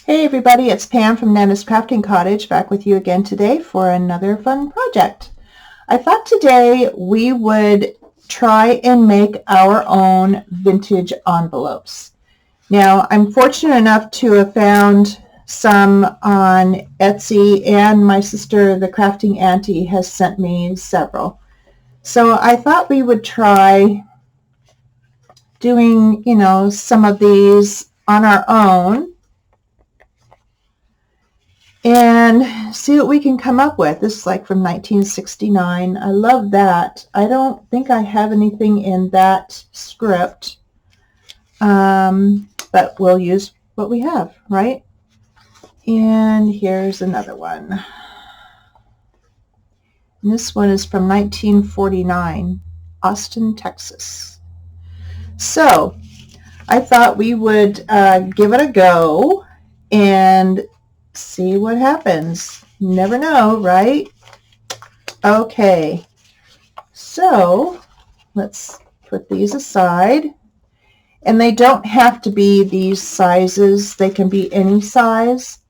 Hey everybody, it's Pam from Nana's Crafting Cottage back with you again today for another fun project. I thought today we would try and make our own vintage envelopes. Now, I'm fortunate enough to have found some on Etsy, and my sister, the Crafting Auntie, has sent me several. So I thought we would try doing, some of these on our own and see what we can come up with. This is like from 1969. I love that. I don't think I have anything in that script, but we'll use what we have, right? And here's another one. And this one is from 1949, Austin, Texas. So I thought we would give it a go and see what happens. Never know, right? Okay, so let's put these aside. And they don't have to be these sizes. They can be any size.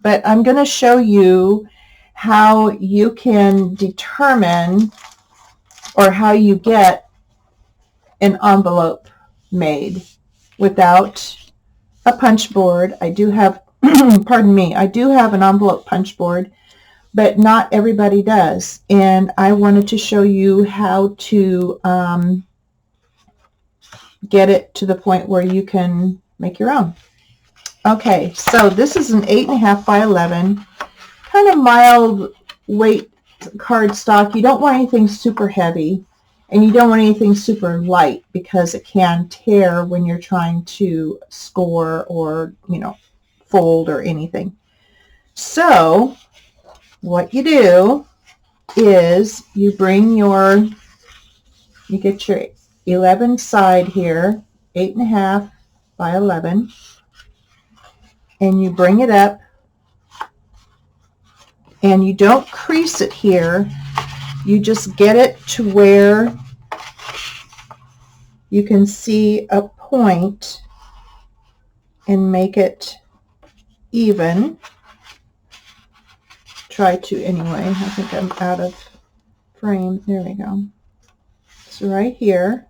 But I'm going to show you how you can determine or how you get an envelope made without a punch board. I do have pardon me, I do have an envelope punch board, but not everybody does. And I wanted to show you how to get it to the point where you can make your own. Okay, so this is an 8.5 by 11, kind of mild weight cardstock. You don't want anything super heavy, and you don't want anything super light because it can tear when you're trying to score or, fold or anything. So what you do is you get your 11 side here, 8.5 by 11, and you bring it up, and you don't crease it here. You just get it to where you can see a point and make it even. Try to anyway. I think I'm out of frame. There we go. So right here.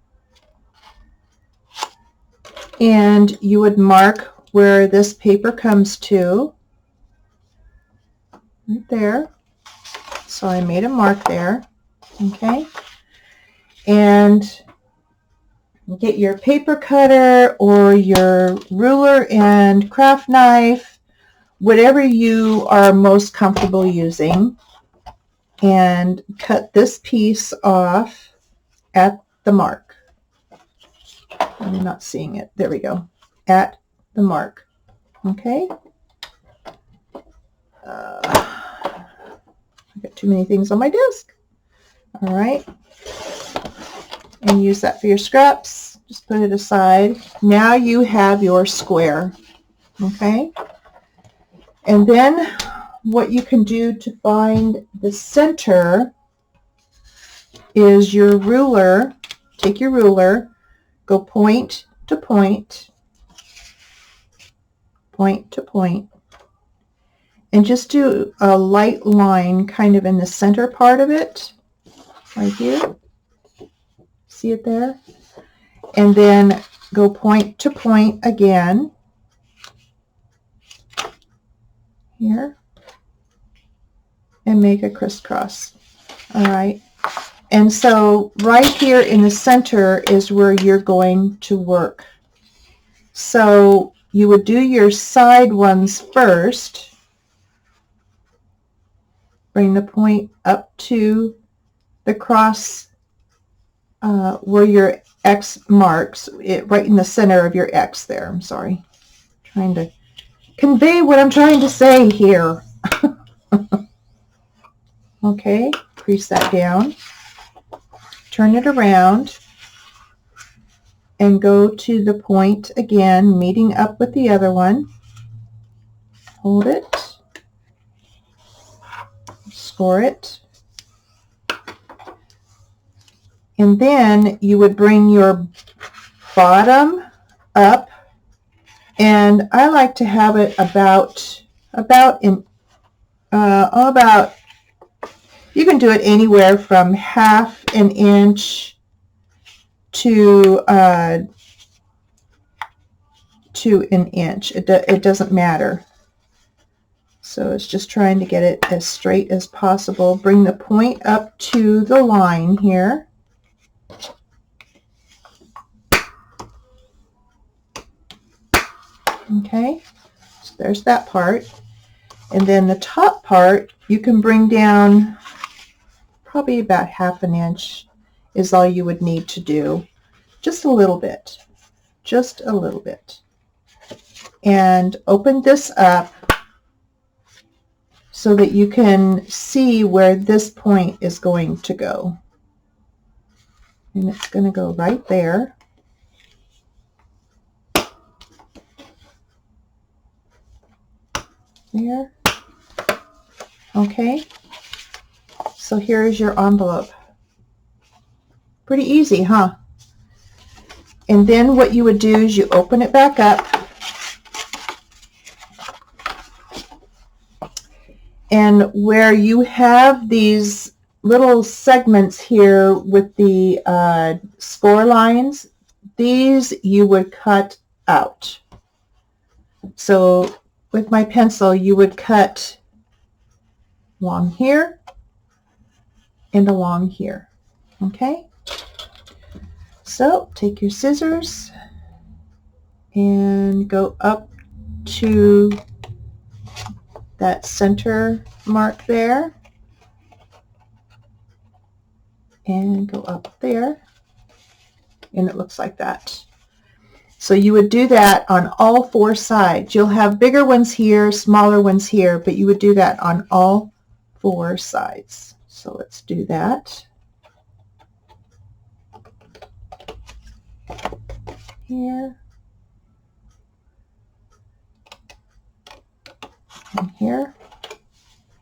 And you would mark where this paper comes to. Right there. So I made a mark there. Okay. And get your paper cutter or your ruler and craft knife, whatever you are most comfortable using, and cut this piece off at the mark. I'm not seeing it. There we go. At the mark. Okay. I got too many things on my desk. All right. And use that for your scraps. Just put it aside. Now you have your square. Okay. And then what you can do to find the center is your ruler. Take your ruler, go point to point, point to point, and just do a light line kind of in the center part of it, right here. See it there? And then go point to point again, here, and make a crisscross. All right. And so right here in the center is where you're going to work. So you would do your side ones first. Bring the point up to the cross where your X marks, it right in the center of your X there. I'm sorry. Trying to convey what I'm trying to say here. Okay, crease that down. Turn it around and go to the point again, meeting up with the other one. Hold it. Score it. And then you would bring your bottom up And I like to have it about you can do it anywhere from half an inch to an inch. It doesn't matter. So it's just trying to get it as straight as possible. Bring the point up to the line here. Okay, so there's that part. And then the top part, you can bring down probably about half an inch is all you would need to do. Just a little bit. Just a little bit. And open this up so that you can see where this point is going to go. And it's going to go right there. There. Okay. So here's your envelope. Pretty easy, huh? And then what you would do is you open it back up. And where you have these little segments here with the score lines, these you would cut out. So with my pencil, you would cut along here and along here. Okay? So take your scissors and go up to that center mark there and go up there, and it looks like that. So you would do that on all four sides. You'll have bigger ones here, smaller ones here, but you would do that on all four sides. So let's do that. Here and here.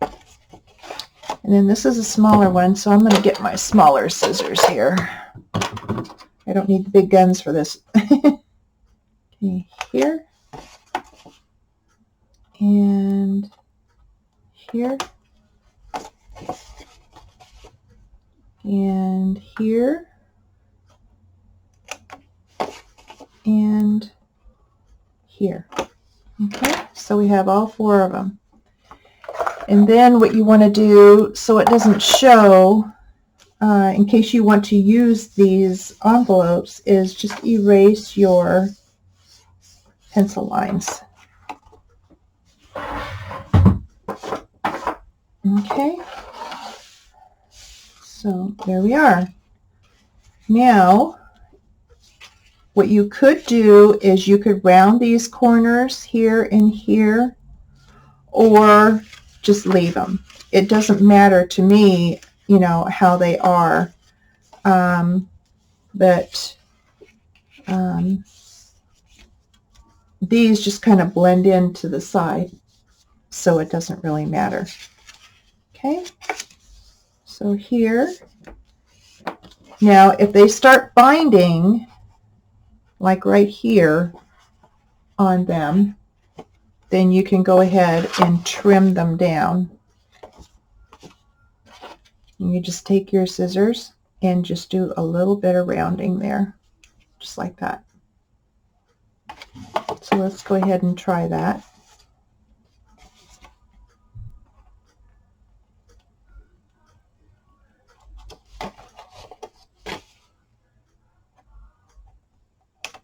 And then this is a smaller one, so I'm going to get my smaller scissors here. I don't need the big guns for this. Okay, here and here and here and here. Okay, so we have all four of them. And then what you want to do, so it doesn't show, in case you want to use these envelopes, is just erase your pencil lines. Okay, so there we are. Now, what you could do is you could round these corners here and here, or just leave them. It doesn't matter to me, you know, how they are. But these just kind of blend into the side, so it doesn't really matter. Okay, so here, now if they start binding, like right here on them, then you can go ahead and trim them down. And you just take your scissors and just do a little bit of rounding there, just like that. So let's go ahead and try that.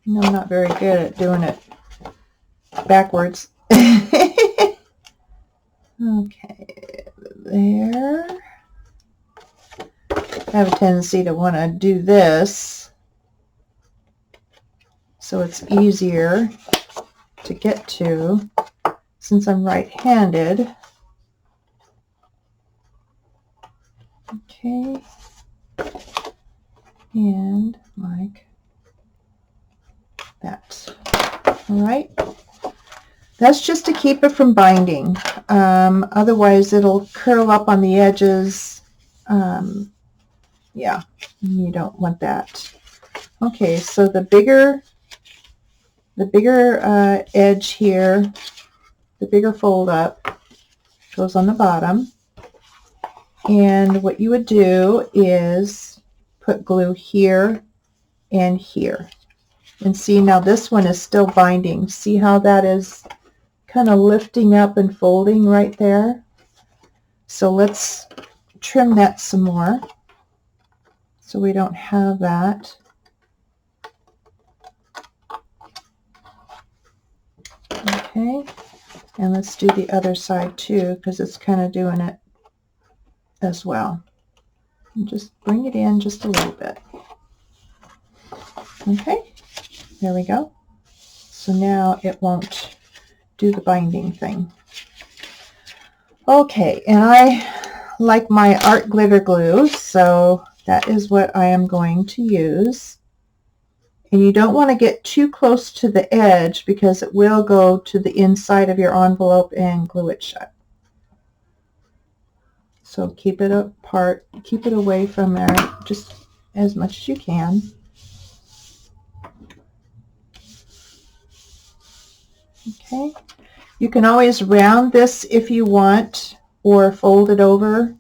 And I'm not very good at doing it backwards. Okay, there. I have a tendency to want to do this so it's easier to get to since I'm right-handed. Okay, and like that. All right. That's just to keep it from binding. Otherwise, it'll curl up on the edges. Yeah, you don't want that. Okay, so the bigger the bigger edge here, the bigger fold up goes on the bottom. And what you would do is put glue here and here. And see, now this one is still binding. See how that is kind of lifting up and folding right there? So let's trim that some more so we don't have that. Okay, and let's do the other side too, because it's kind of doing it as well. And just bring it in just a little bit. Okay, there we go. So now it won't do the binding thing. Okay, and I like my art glitter glue, so that is what I am going to use. And you don't want to get too close to the edge because it will go to the inside of your envelope and glue it shut. So keep it apart, keep it away from there just as much as you can. Okay, you can always round this if you want, or fold it over.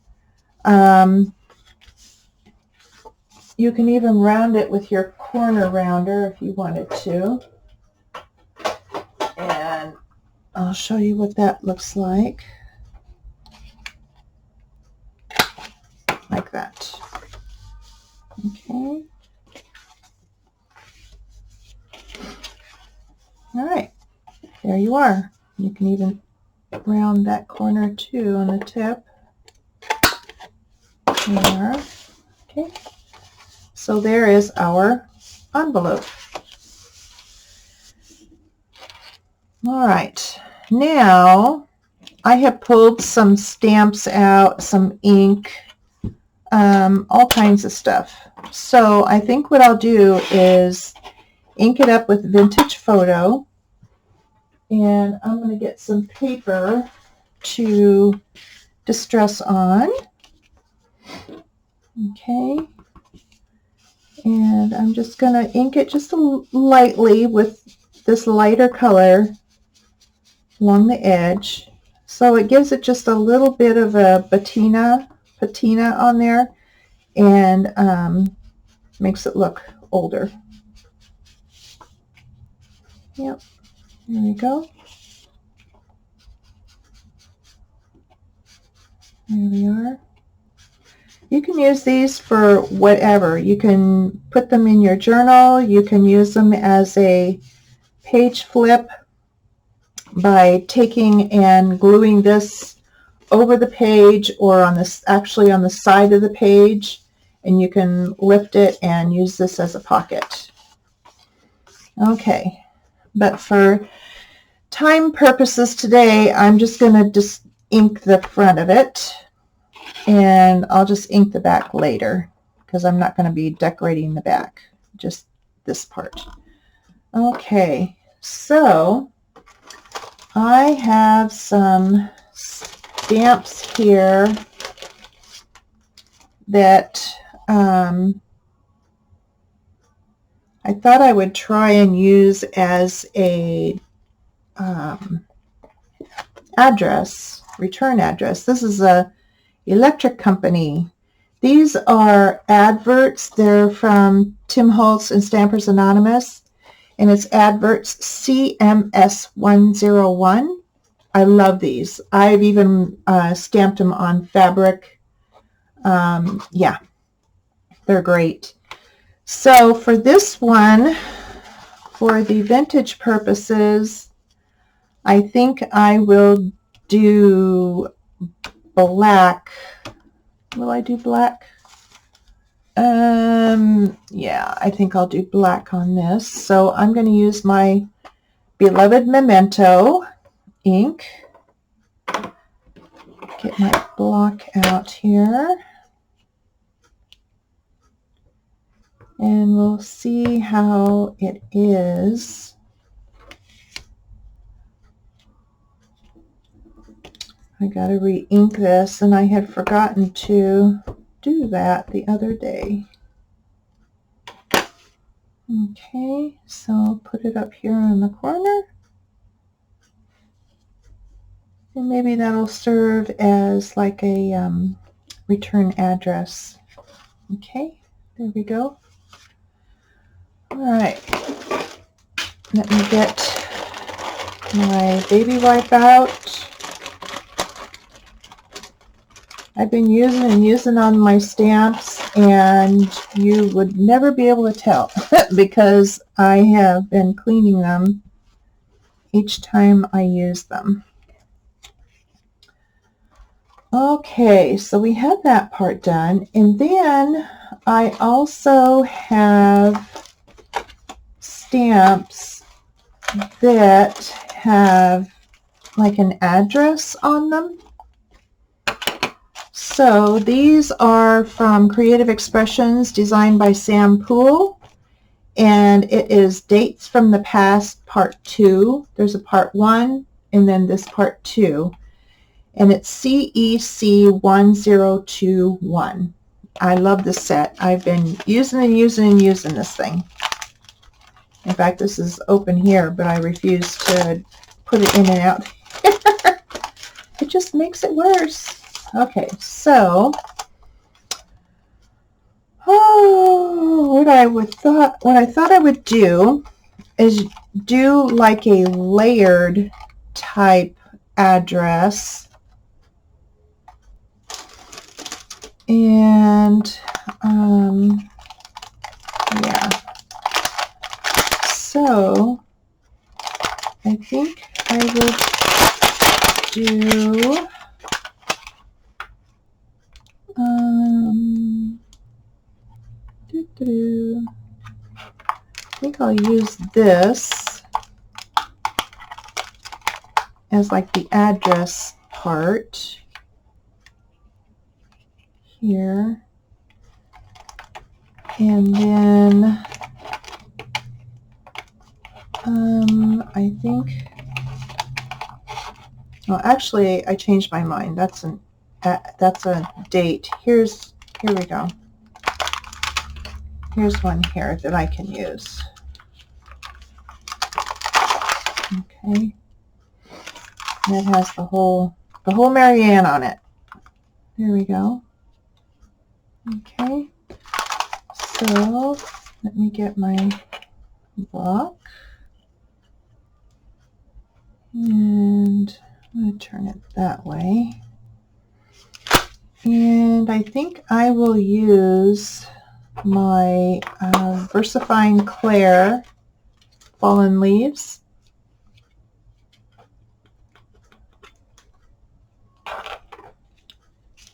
You can even round it with your corner rounder if you wanted to. And I'll show you what that looks like. Like that. Okay. All right. There you are. You can even round that corner too on the tip. There. Okay. So there is our envelope. All right. Now I have pulled some stamps out, some ink, all kinds of stuff. So I think what I'll do is ink it up with Vintage Photo. And I'm going to get some paper to distress on. Okay. And I'm just going to ink it just lightly with this lighter color along the edge. So it gives it just a little bit of a patina on there, and makes it look older. Yep. There we go. There we are. You can use these for whatever. You can put them in your journal. You can use them as a page flip by taking and gluing this over the page, or on this, actually on the side of the page, and you can lift it and use this as a pocket. Okay, but for time purposes today, I'm just going to just ink the front of it, and I'll just ink the back later because I'm not going to be decorating the back, just this part. Okay, so I have some stamps here that I thought I would try and use as a address, return address. This is a electric company. These are adverts. They're from Tim Holtz and Stampers Anonymous, and it's adverts CMS101. I love these. I've even stamped them on fabric. Yeah, they're great. So for this one, for the vintage purposes, I think I will do black. Will I do black? Yeah, I think I'll do black on this. So I'm going to use my Beloved Memento ink. Get my block out here. And we'll see how it is. I gotta re-ink this, and I had forgotten to do that the other day. Okay, so I'll put it up here in the corner. And maybe that'll serve as like a return address. Okay, there we go. All right, let me get my baby wipe out. I've been using on my stamps, and you would never be able to tell because I have been cleaning them each time I use them. Okay, so we have that part done, and then I also have stamps that have like an address on them. So these are from Creative Expressions, designed by Sam Poole, and it is Dates from the Past Part 2. There's a Part 1 and then this Part 2, and it's CEC 1021. I love this set. I've been using this thing. In fact, this is open here, but I refuse to put it in and out. It just makes it worse. Okay, so what I thought I would do is do like a layered type address, and yeah. So I think I will do I think I'll use this as like the address part here, and then I think, well, actually I changed my mind. That's a date. Here we go. Here's one here that I can use. Okay, that has the whole Marianne on it. There we go. Okay, so let me get my block, and I'm going to turn it that way. And I think I will use my VersaFine Claire Fallen Leaves.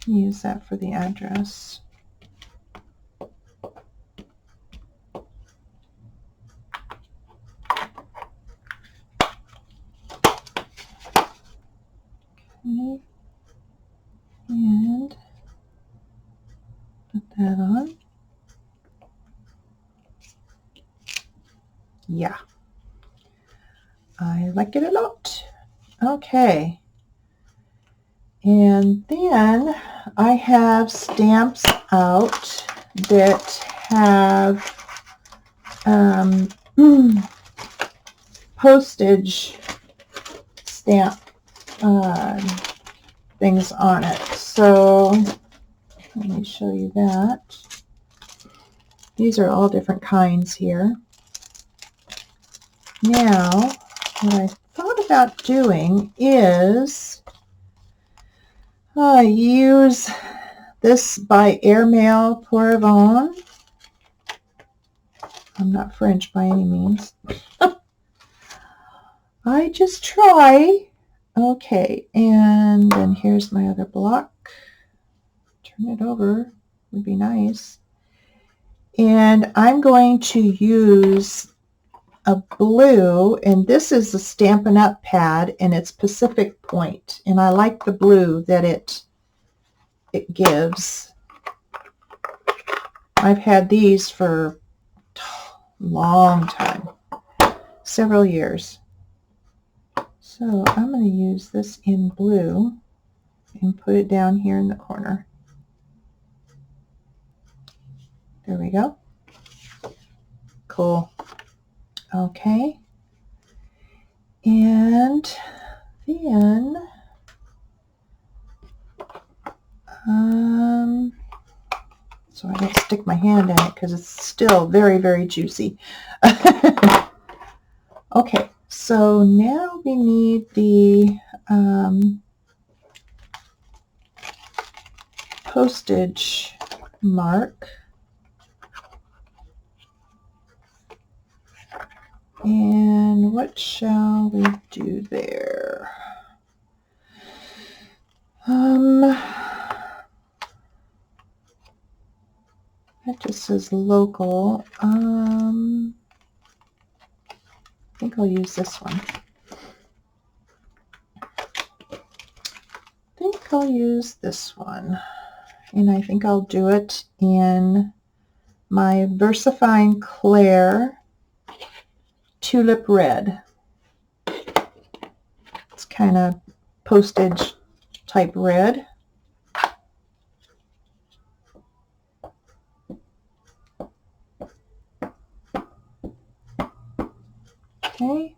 Use that for the address. Okay. And put that on. Yeah, I like it a lot. Okay. And then I have stamps out that have postage stamp things on it. So let me show you that. These are all different kinds here. Now, what I thought about doing is use this by Airmail Pour Avon. I'm not French by any means. I just try. Okay, and then here's my other block. Turn it over would be nice. And I'm going to use a blue, and this is a Stampin' Up pad, and it's Pacific Point, and I like the blue that it gives. I've had these for a long time, several years. So I'm going to use this in blue and put it down here in the corner. There we go. cool. Okay. And then, so I don't stick my hand in it because it's still very, very juicy. Okay, so now we need the postage mark. And what shall we do there? That just says local. I think I'll use this one. And I think I'll do it in my VersaFine Clair Tulip Red. It's kind of postage type red. Okay.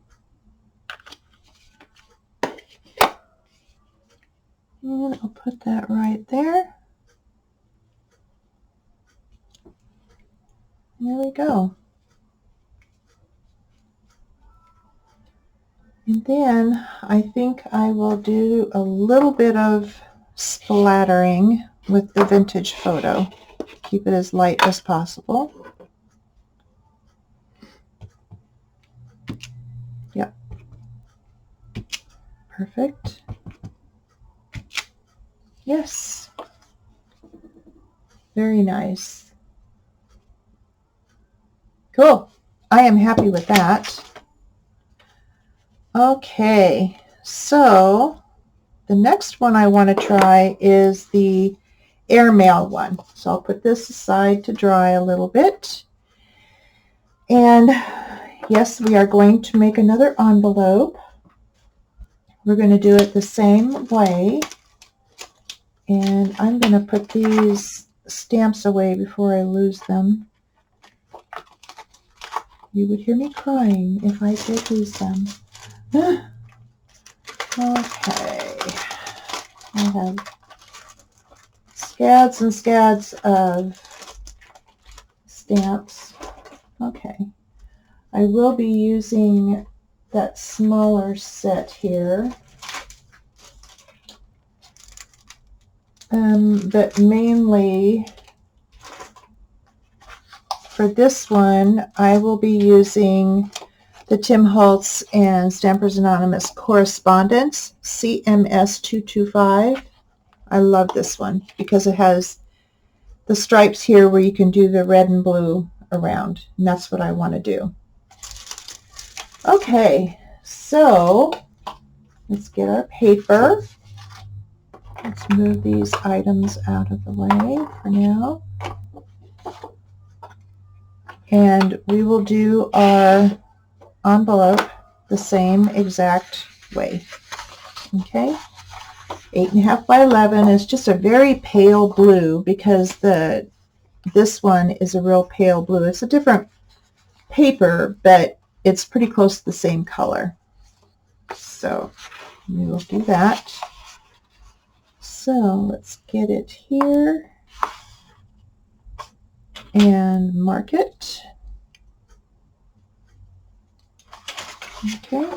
And I'll put that right there. There we go. And then I think I will do a little bit of splattering with the vintage photo. Keep it as light as possible. Yep. Perfect. Yes. Very nice. Cool. I am happy with that. Okay, so the next one I want to try is the airmail one. So I'll put this aside to dry a little bit. And yes, we are going to make another envelope. We're going to do it the same way. And I'm going to put these stamps away before I lose them. You would hear me crying if I did lose them. Okay. I have scads and scads of stamps. Okay. I will be using that smaller set here. But mainly for this one, I will be using the Tim Holtz and Stampers Anonymous Correspondence CMS 225. I love this one because it has the stripes here where you can do the red and blue around, and that's what I want to do. Okay, so let's get our paper. Let's move these items out of the way for now. And we will do our envelope the same exact way. Okay, 8.5 by 11 is just a very pale blue because this one is a real pale blue. It's a different paper, but it's pretty close to the same color. So we will do that. So let's get it here and mark it. Okay,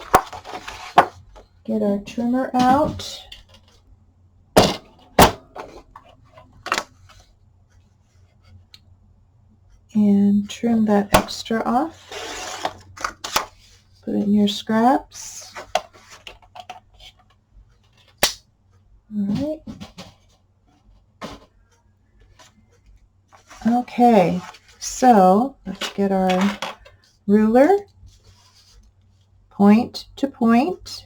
get our trimmer out. And trim that extra off. Put it in your scraps. All right. Okay, so let's get our ruler, point to point,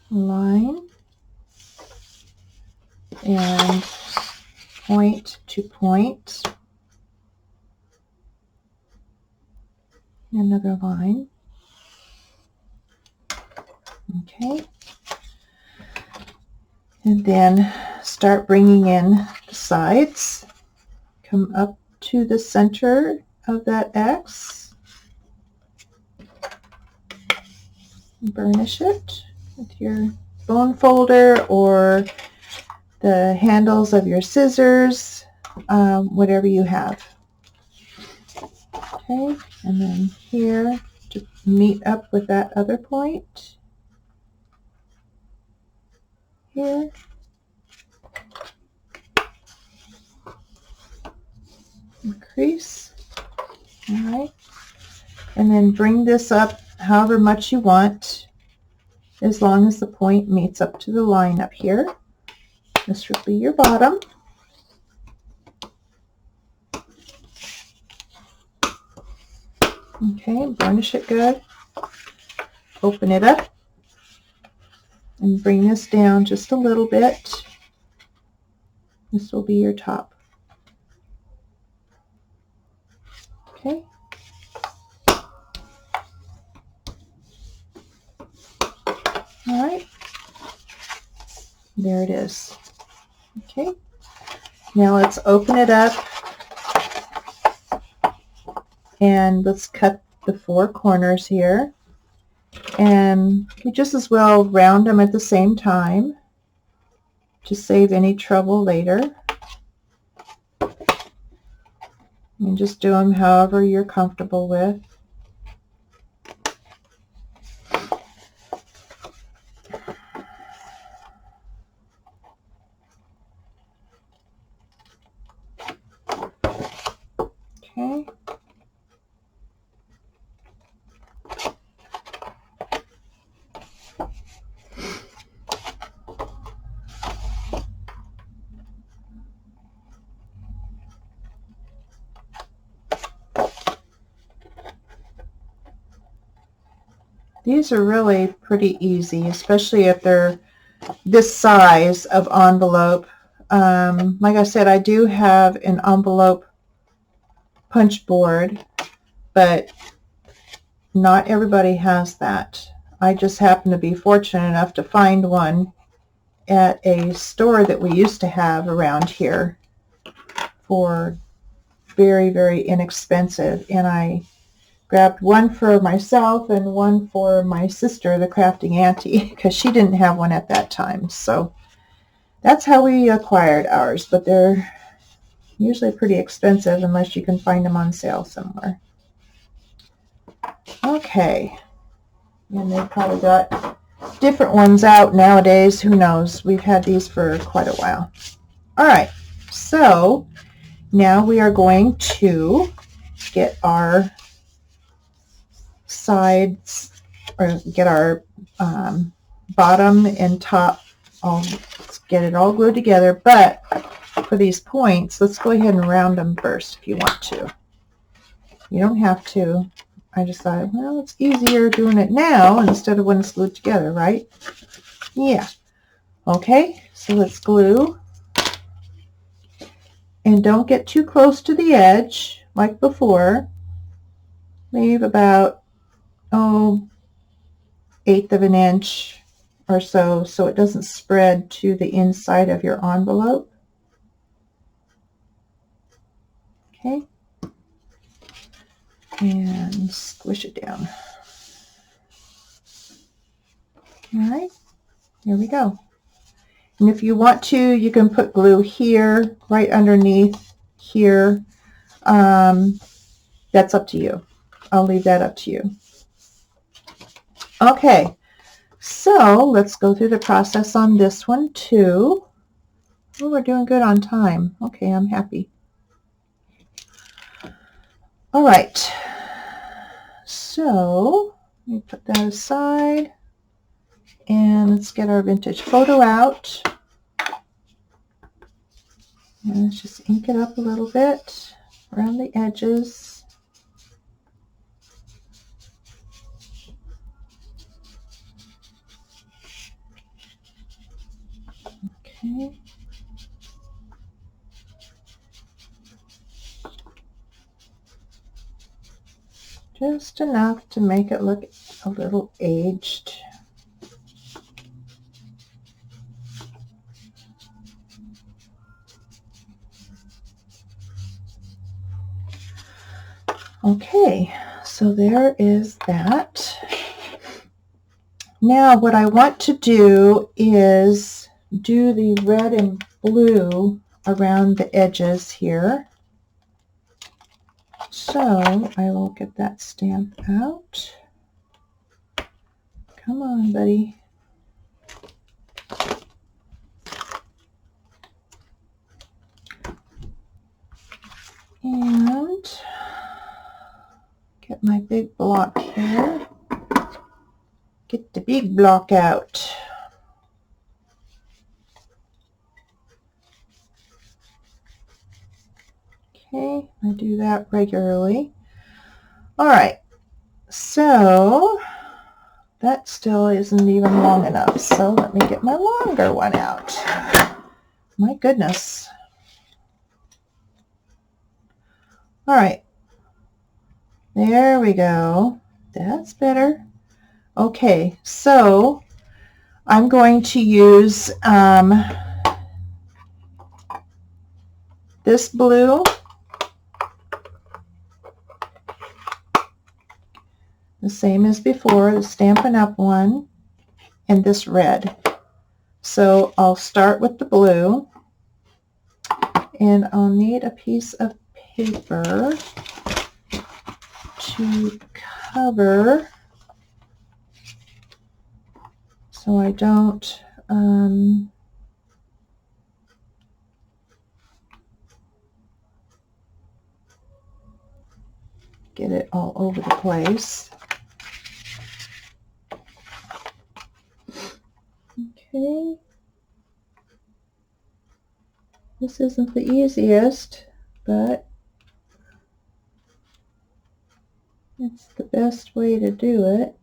line, and point to point, another line. Okay, and then start bringing in the sides. Come up to the center of that X. Burnish it with your bone folder or the handles of your scissors, whatever you have. Okay, and then here to meet up with that other point. Here. Increase. All right. And then bring this up however much you want, as long as the point meets up to the line up here. This would be your bottom. Okay, burnish it good. Open it up and bring this down just a little bit. This will be your top. Okay. All right. There it is. Okay. Now let's open it up and let's cut the 4 corners here. And we just as well round them at the same time to save any trouble later. And just do them however you're comfortable with. Okay. These are really pretty easy, especially if they're this size of envelope. Like I said, I do have an envelope punch board, but not everybody has that. I just happen to be fortunate enough to find one at a store that we used to have around here for very, very inexpensive, and I grabbed one for myself and one for my sister, the crafting auntie, because she didn't have one at that time. So that's how we acquired ours, but they're usually pretty expensive unless you can find them on sale somewhere. Okay, and they've probably got different ones out nowadays. Who knows? We've had these for quite a while. All right, so now we are going to get our sides, or get our bottom and top, let's get it all glued together. But for these points, let's go ahead and round them first if you want to. You don't have to. I just thought, well, it's easier doing it now instead of when it's glued together, right? Yeah. Okay, so let's glue. And don't get too close to the edge like before. Leave about, 1/8 of an inch or so it doesn't spread to the inside of your envelope. Okay. And squish it down. All right, here we go. And if you want to, you can put glue here, right underneath here. That's up to you. I'll leave that up to you. Okay, so let's go through the process on this one too. Oh, we're doing good on time. Okay, I'm happy. All right, so let me put that aside. And let's get our vintage photo out. And let's just ink it up a little bit around the edges. Okay. Just enough to make it look a little aged. Okay, so there is that. Now what I want to do is do the red and blue around the edges here. So I will get that stamp out. Come on, buddy. And get my big block here. Get the big block out. Okay, I do that regularly. All right, so that still isn't even long enough. So let me get my longer one out. My goodness. All right, there we go. That's better. Okay, so I'm going to use this blue, the same as before, the Stampin' Up! One, and this red. So I'll start with the blue, and I'll need a piece of paper to cover so I don't get it all over the place. Okay. This isn't the easiest, but it's the best way to do it.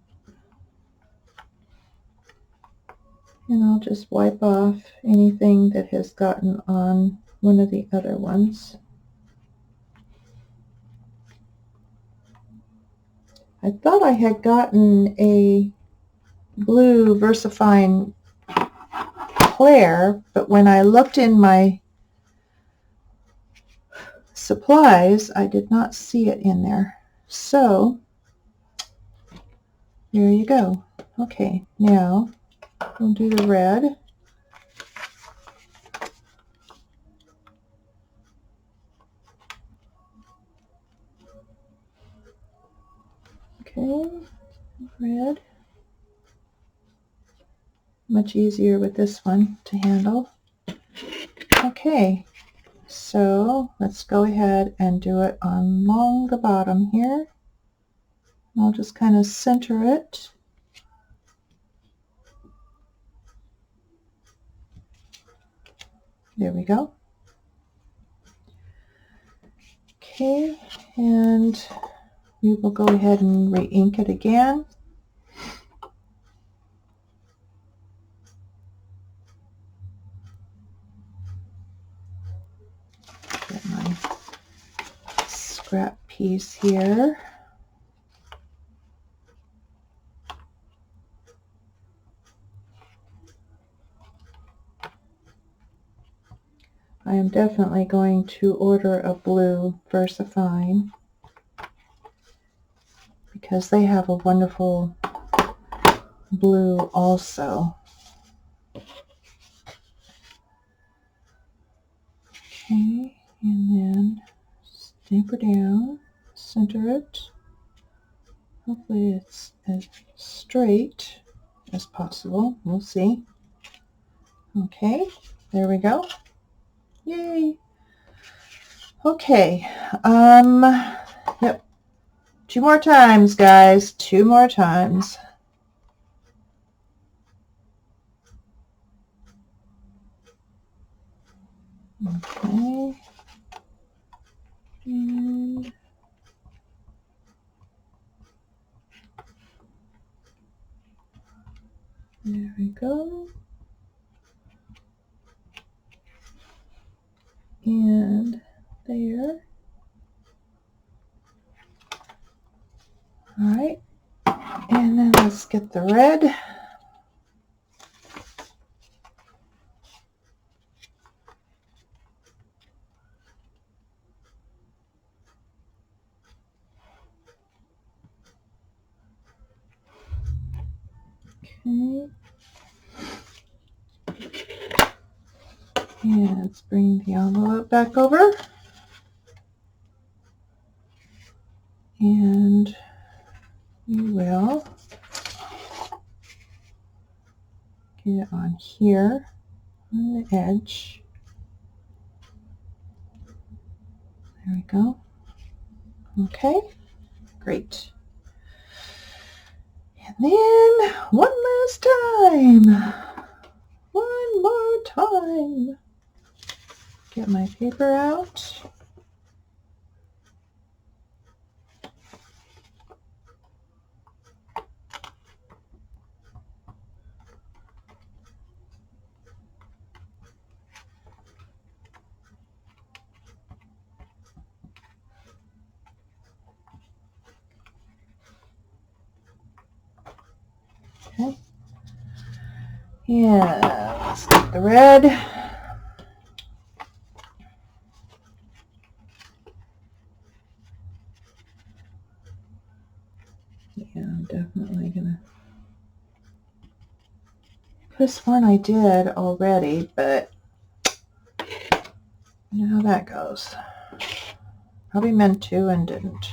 And I'll just wipe off anything that has gotten on one of the other ones. I thought I had gotten a blue VersaFine Claire, but when I looked in my supplies, I did not see it in there. So there you go. Okay, now we'll do the red. Okay, red. Much easier with this one to handle. Okay, so let's go ahead and do it along the bottom here. I'll just kind of center it. There we go. Okay, and we will go ahead and re-ink it again. Get my scrap piece here. I am definitely going to order a blue VersaFine because they have a wonderful blue also. Okay, and then stamp her down, center it. Hopefully it's as straight as possible. We'll see. Okay, there we go. Yay. Okay, yep. 2 more times, guys. 2 more times. Okay. And there we go. And there. All right. And then let's get the red. Okay. And let's bring the envelope back over. And we will get it on here on the edge. There we go. Okay, great. And then one last time. One more time. Get my paper out. Okay. Yeah, let's get the red. Yeah, I'm definitely gonna. This one I did already, but you know how that goes. Probably meant to and didn't.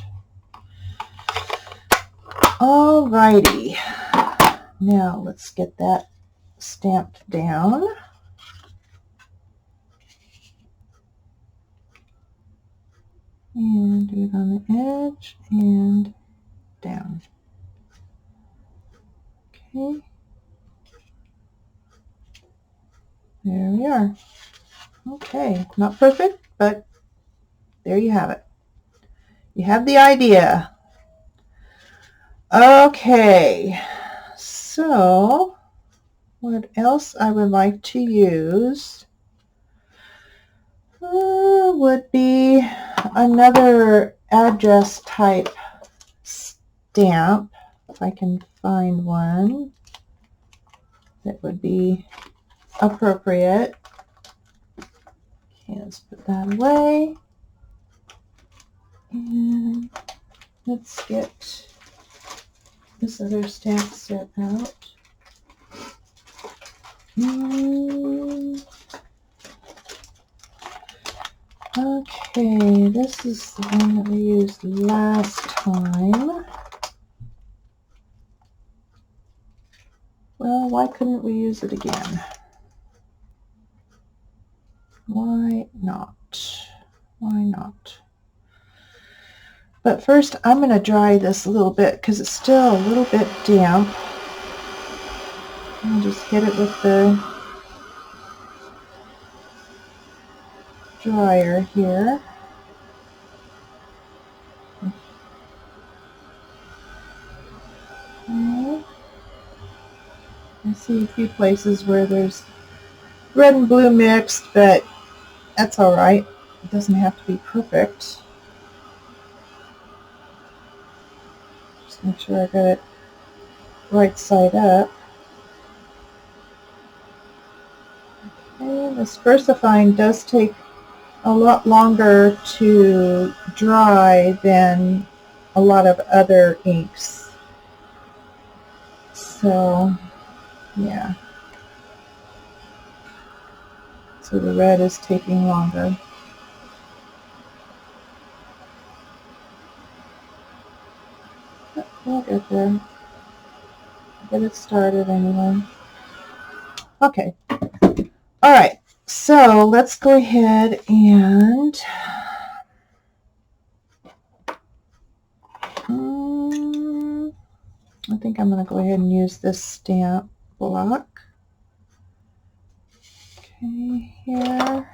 Alrighty. Now let's get that stamped down. And do it on the edge and down. Okay. There we are. Okay, not perfect, but there you have it. You have the idea. Okay, so what else I would like to use would be another address type stamp, if I can find one that would be appropriate. Okay, let's put that away. And let's get this other stamp set out. Okay, this is the one that we used last time. Well, why couldn't we use it again? Why not? Why not? But first, I'm going to dry this a little bit because it's still a little bit damp. I'll just hit it with the dryer here. Okay. I see a few places where there's red and blue mixed, but that's all right. It doesn't have to be perfect. Just make sure I got it right side up. Okay, this versifying does take a lot longer to dry than a lot of other inks. So, yeah. So the red is taking longer. But we'll get there. Get it started anyway. Okay. All right. So let's go ahead and I think I'm going to go ahead and use this stamp block. Okay, here.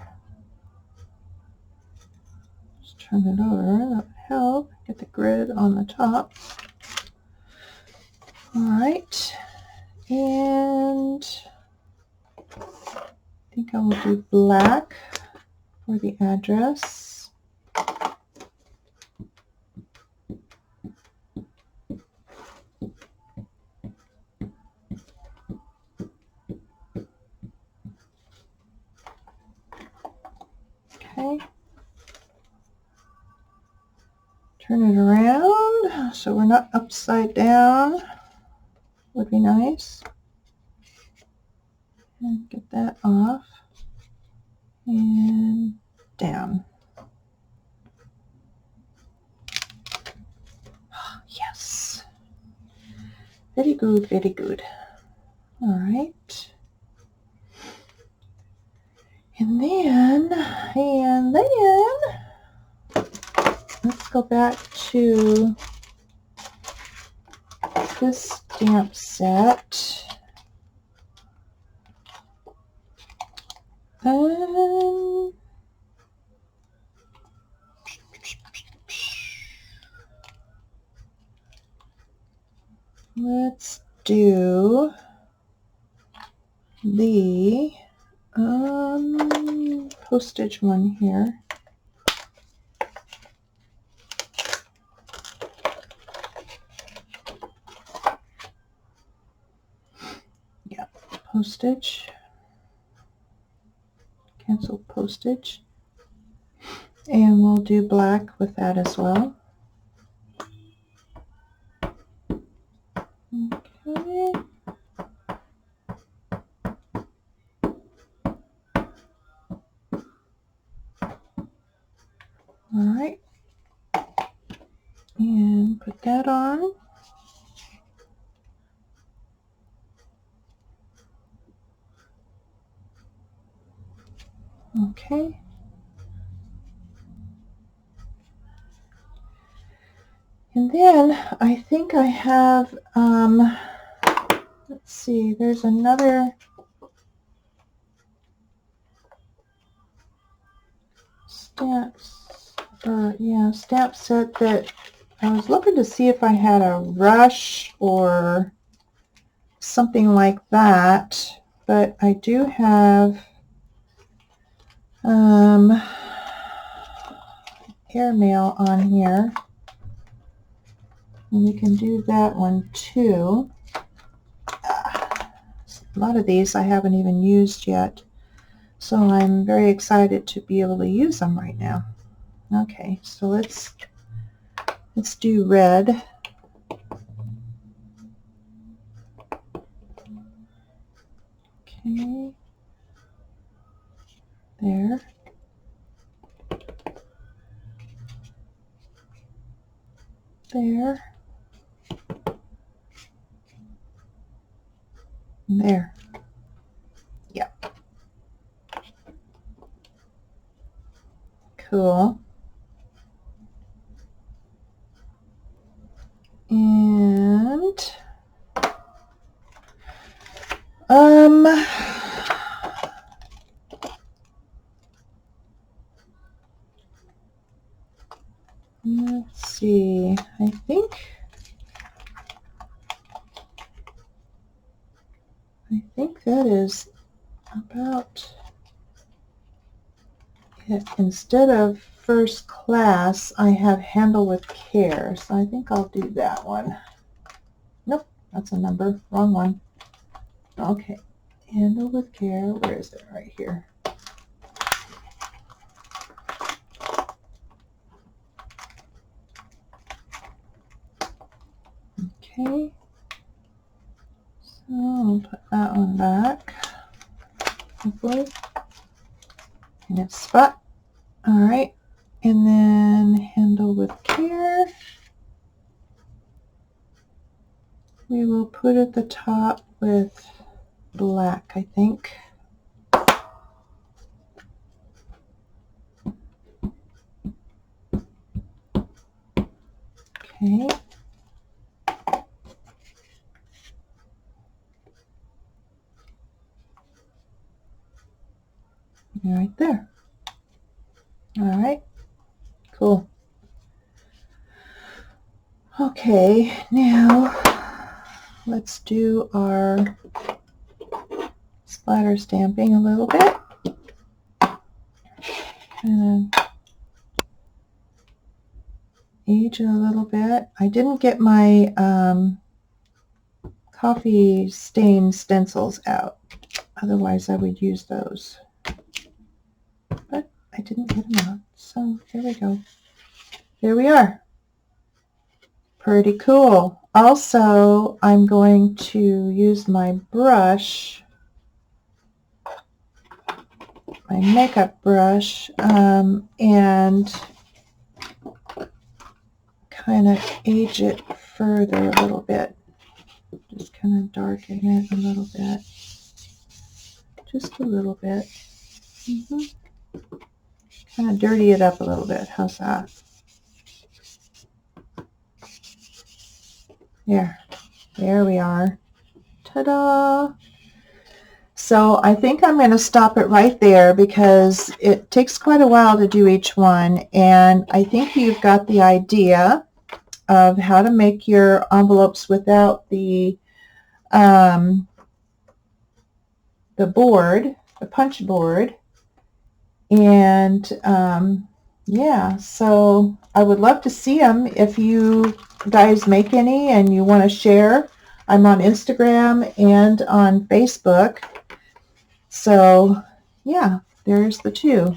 Just turn it over. That would help. Get the grid on the top. All right. And I think I will do black for the address. Okay. Turn it around so we're not upside down. Would be nice. And get that off and down. Yes. Very good, very good. All right. And then, let's go back to this stamp set. Let's do the postage one here. Yeah, postage. Cancel postage. And we'll do black with that as well. Okay. All right. And put that on. Okay. And then I think I have, let's see, there's another stamp set that I was looking to see if I had a rush or something like that, but I do have airmail on here, and we can do that one too. A lot of these I haven't even used yet, so I'm very excited to be able to use them right now. Okay, so let's do red. Okay, there. There. There. Yep. Cool. And let's see. I think that is about it. Instead of first class, I have handle with care, so I think I'll do that one. Nope, that's a number. Wrong one. Okay, handle with care. Where is it? Right here. Okay, so I'll put that one back, hopefully, in its spot. All right, and then handle with care. We will put at the top with black, I think. Okay. Right there. All right, cool. Okay, now let's do our splatter stamping a little bit. And age it a little bit. I didn't get my coffee stain stencils out. Otherwise, I would use those. But I didn't get them out. So there we go. There we are. Pretty cool. Also, I'm going to use my brush my makeup brush and kind of age it further a little bit. Just kind of darken it a little bit. Just a little bit. Kind of dirty it up a little bit. How's that? There we are. Ta-da! So I think I'm going to stop it right there because it takes quite a while to do each one, and I think you've got the idea of how to make your envelopes without the board, the punch board. And yeah, so I would love to see them if you guys make any and you want to share. I'm on Instagram and on Facebook. So yeah, there's the two.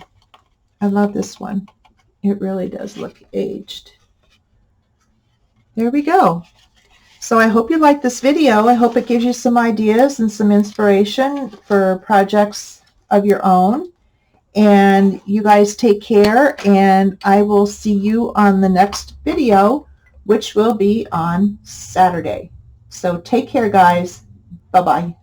I love this one. It really does look aged. There we go. So I hope you like this video. I hope it gives you some ideas and some inspiration for projects of your own. And you guys take care, and I will see you on the next video, which will be on Saturday. So take care, guys. Bye-bye.